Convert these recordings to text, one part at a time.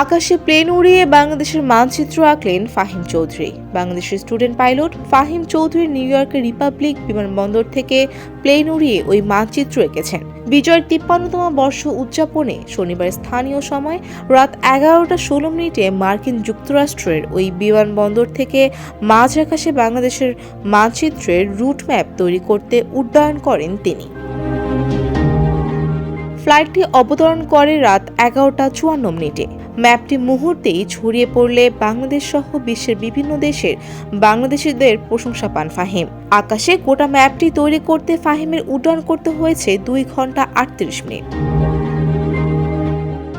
আকাশে প্লেন উড়িয়ে বাংলাদেশের মানচিত্র আঁকলেন ফাহিম চৌধুরী। বাংলাদেশের student pilot Fahim Chowdhury new ইয়র্কের রিপাবলিক বিমানবন্দর থেকে প্লেন উড়িয়ে ওই মানচিত্র এঁকেছেন। বিজয়ের 53তম বর্ষ উদযাপনে শনিবার স্থানীয় সময় রাত 11:16 মার্কিন যুক্তরাষ্ট্রের ওই বিমানবন্দর থেকে মাঝ আকাশে বাংলাদেশের মানচিত্রের রুট ম্যাপ তৈরি করতে উড্ডয়ন করেন তিনি। ফ্লাইটটি অবতরণ করে রাত 11:54। ম্যাপটি মুহূর্তেই ছড়িয়ে পড়লে বাংলাদেশ সহ বিশ্বের বিভিন্ন দেশের বাংলাদেশিদের প্রশংসা পান ফাহিম। আকাশে গোটা ম্যাপটি তৈরি করতে ফাহিমের উড্ডয়ন করতে হয়েছে 2 ঘন্টা 38 মিনিট।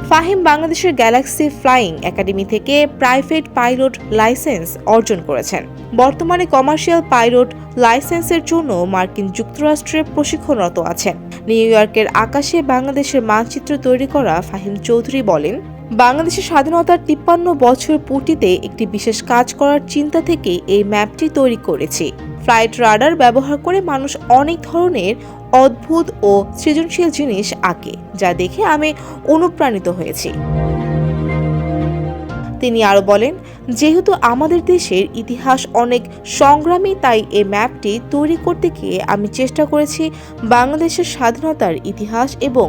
ফাহিম বাংলাদেশের গ্যালাক্সি ফ্লাইং একাডেমি থেকে প্রাইভেট পাইলট লাইসেন্স অর্জন করেছেন। বর্তমানে কমার্শিয়াল পাইলট লাইসেন্সের জন্য মার্কিন যুক্তরাষ্ট্রে প্রশিক্ষণরত আছেন। নিউ ইয়র্কের আকাশে বাংলাদেশের মানচিত্র তৈরি করা ফাহিম চৌধুরী বলেন, বাংলাদেশের স্বাধীনতার 53 বছর পূর্তিতে একটি বিশেষ কাজ করার চিন্তা থেকে এই ম্যাপটি তৈরি করেছি। ফ্লাইট রাডার ব্যবহার করে মানুষ অনেক ধরনের অদ্ভুত ও সৃজনশীল জিনিস আঁকে, যা দেখে আমি অনুপ্রাণিত হয়েছি। তিনি আরো বলেন, যেহেতু আমাদের দেশের ইতিহাস অনেক সংগ্রামী, তাই এই ম্যাপটি তৈরি করতে গিয়ে আমি চেষ্টা করেছি বাংলাদেশের স্বাধীনতার ইতিহাস এবং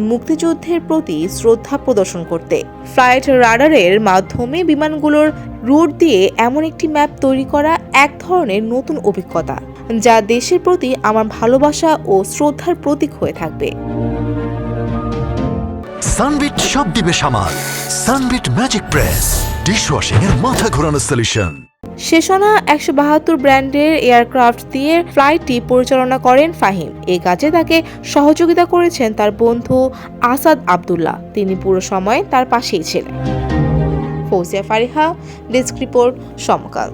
মুক্তিযুদ্ধের প্রতি শ্রদ্ধা প্রদর্শন করতে। ফ্লাইট রাডারের মাধ্যমে বিমানগুলোর রুট দিয়ে এমন একটি ম্যাপ তৈরি করা এক ধরনের নতুন অভিজ্ঞতা, যা দেশের প্রতি আমার ভালোবাসা ও শ্রদ্ধার প্রতীক হয়ে থাকবে। সানবিট সব দিবে সামাল। সানবিট ম্যাজিক প্রেস ডিশওয়াশিং এর মাথা ঘোরানো সলিউশন। সেশনা 172 ব্র্যান্ডের এয়ারক্রাফট দিয়ে ফ্লাইটটি পরিচালনা করেন ফাহিম। এই কাজে তাকে সহযোগিতা করেছেন তার বন্ধু আসাদ আব্দুল্লাহ। তিনি পুরো সময় তার পাশেই ছিলেন। ফৌজিয়া ফারিহা, ডেস্ক রিপোর্ট, সমকাল।